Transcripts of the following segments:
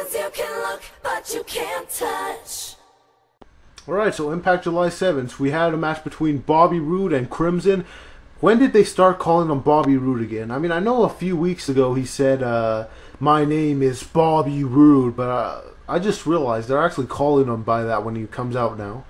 'Cause you can look, but you can't touch. Alright, so Impact July 7th, we had a match between Bobby Roode and Crimson. When did they start calling him Bobby Roode again? I mean, I know a few weeks ago he said, my name is Bobby Roode, but I just realized they're actually calling him by that when he comes out now.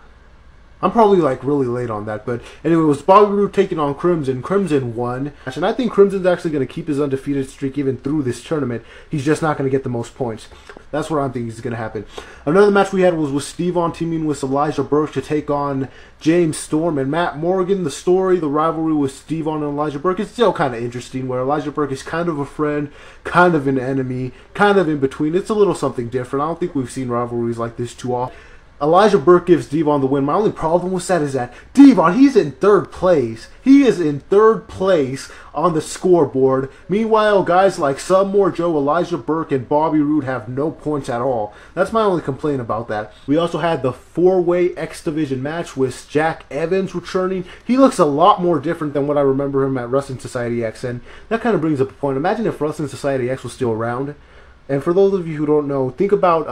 I'm probably like really late on that, but anyway, it was Bobby Roode taking on Crimson. Crimson won, and I think Crimson's actually going to keep his undefeated streak even through this tournament. He's just not going to get the most points. That's what I'm thinking is going to happen. Another match we had was with Steve-On teaming with Elijah Burke to take on James Storm and Matt Morgan. The story, the rivalry with Steve-On and Elijah Burke is still kind of interesting, where Elijah Burke is kind of a friend, kind of an enemy, kind of in between. It's a little something different. I don't think we've seen rivalries like this too often. Elijah Burke gives Devon the win. My only problem with that is that Devon, he's in third place. He is in third place on the scoreboard. Meanwhile, guys like Samoa Joe, Elijah Burke, and Bobby Roode have no points at all. That's my only complaint about that. We also had the four-way X Division match with Jack Evans returning. He looks a lot more different than what I remember him at Wrestling Society X, and that kind of brings up a point. Imagine if Wrestling Society X was still around. And for those of you who don't know, think about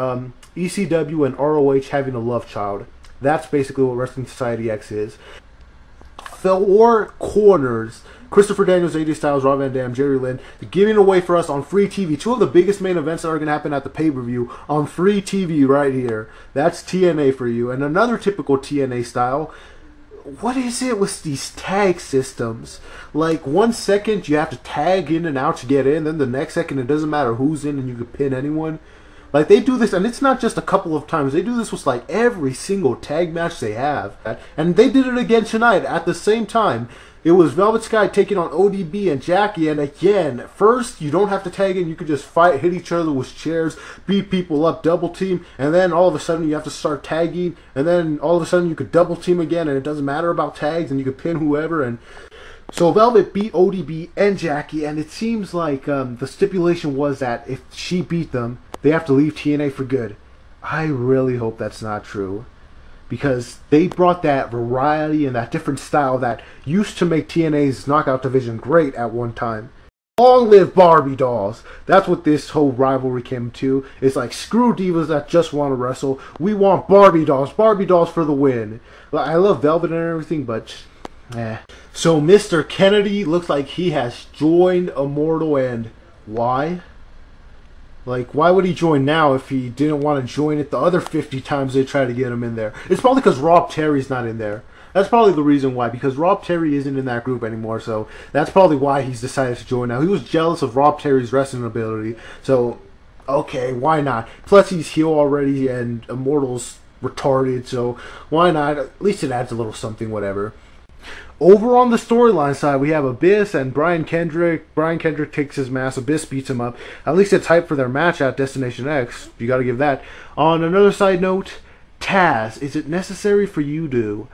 ECW and ROH having a love child. That's basically what Wrestling Society X is. Four corners: Christopher Daniels, AJ Styles, Rob Van Dam, Jerry Lynn, giving away for us on free TV. Two of the biggest main events that are going to happen at the pay-per-view on free TV right here. That's TNA for you. And another typical TNA style. What is it with these tag systems? Like 1 second you have to tag in and out to get in, then the next second it doesn't matter who's in and you can pin anyone. Like they do this, and it's not just a couple of times. They do this with like every single tag match they have. And they did it again tonight at the same time. It was Velvet Sky taking on ODB and Jackie, and again, first, you don't have to tag in, you could just fight, hit each other with chairs, beat people up, double team, and then all of a sudden you have to start tagging, and then all of a sudden you could double team again, and it doesn't matter about tags, and you could pin whoever, and so Velvet beat ODB and Jackie, and it seems like the stipulation was that if she beat them, they have to leave TNA for good. I really hope that's not true, because they brought that variety and that different style that used to make TNA's knockout division great at one time. Long live Barbie dolls. That's what this whole rivalry came to. It's like, screw divas that just want to wrestle. We want Barbie dolls. Barbie dolls for the win. I love Velvet and everything, but So Mr. Kennedy looks like he has joined Immortal, and why? Like, why would he join now if he didn't want to join it the other 50 times they tried to get him in there? It's probably because Rob Terry's not in there. That's probably the reason why, because Rob Terry isn't in that group anymore, so that's probably why he's decided to join now. He was jealous of Rob Terry's wrestling ability, so, okay, why not? Plus, he's heel already, and Immortal's retarded, so why not? At least it adds a little something, whatever. Over on the storyline side, we have Abyss and Brian Kendrick. Brian Kendrick takes his mask. Abyss beats him up. At least it's hype for their match at Destination X. You got to give that. On another side note, Taz, is it necessary for you to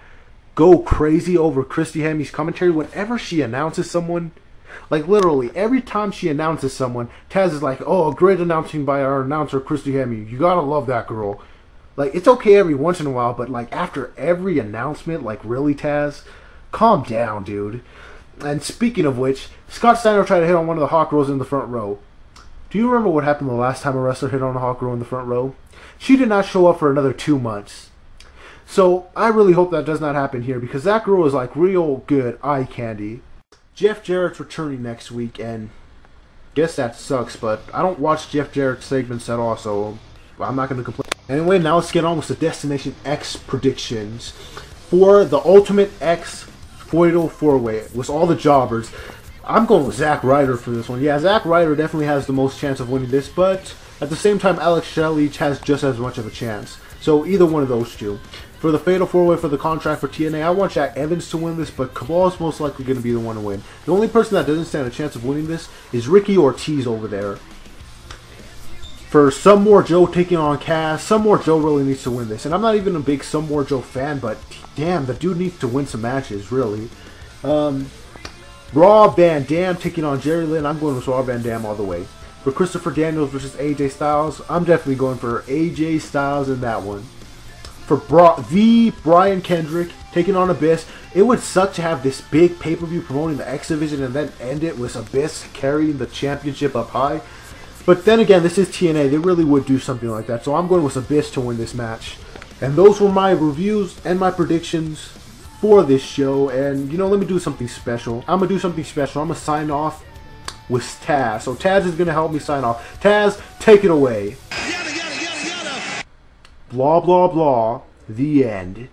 go crazy over Christy Hami's commentary whenever she announces someone? Like, literally, every time she announces someone, Taz is like, oh, a great announcing by our announcer, Christy Hami. You got to love that girl. Like, it's okay every once in a while, but, like, after every announcement, like, really, Taz? Calm down, dude. And speaking of which, Scott Steiner tried to hit on one of the Hawk Girls in the front row. Do you remember what happened the last time a wrestler hit on a Hawk Girl in the front row? She did not show up for another 2 months. So, I really hope that does not happen here, because that girl is like real good eye candy. Jeff Jarrett's returning next week, and guess that sucks, but I don't watch Jeff Jarrett's segments at all, so I'm not going to complain. Anyway, now let's get on with the Destination X predictions. For the Ultimate X Fatal 4-Way, with all the jobbers, I'm going with Zack Ryder for this one. Yeah, Zack Ryder definitely has the most chance of winning this, but at the same time, Alex Shelley has just as much of a chance. So either one of those two. For the Fatal 4-Way for the contract for TNA, I want Jack Evans to win this, but Cabal is most likely going to be the one to win. The only person that doesn't stand a chance of winning this is Ricky Ortiz over there. For Samoa Joe taking on Cass, Samoa Joe really needs to win this. And I'm not even a big Samoa Joe fan, but damn, the dude needs to win some matches, really. Rob Van Dam taking on Jerry Lynn, I'm going with Rob Van Dam all the way. For Christopher Daniels versus AJ Styles, I'm definitely going for AJ Styles in that one. For Brian Kendrick taking on Abyss, it would suck to have this big pay-per-view promoting the X Division and then end it with Abyss carrying the championship up high. But then again, this is TNA. They really would do something like that. So I'm going with Abyss to win this match. And those were my reviews and my predictions for this show. And, you know, let me do something special. I'm going to do something special. I'm going to sign off with Taz. So Taz is going to help me sign off. Taz, take it away. Yada, yada, yada, yada. Blah, blah, blah. The end.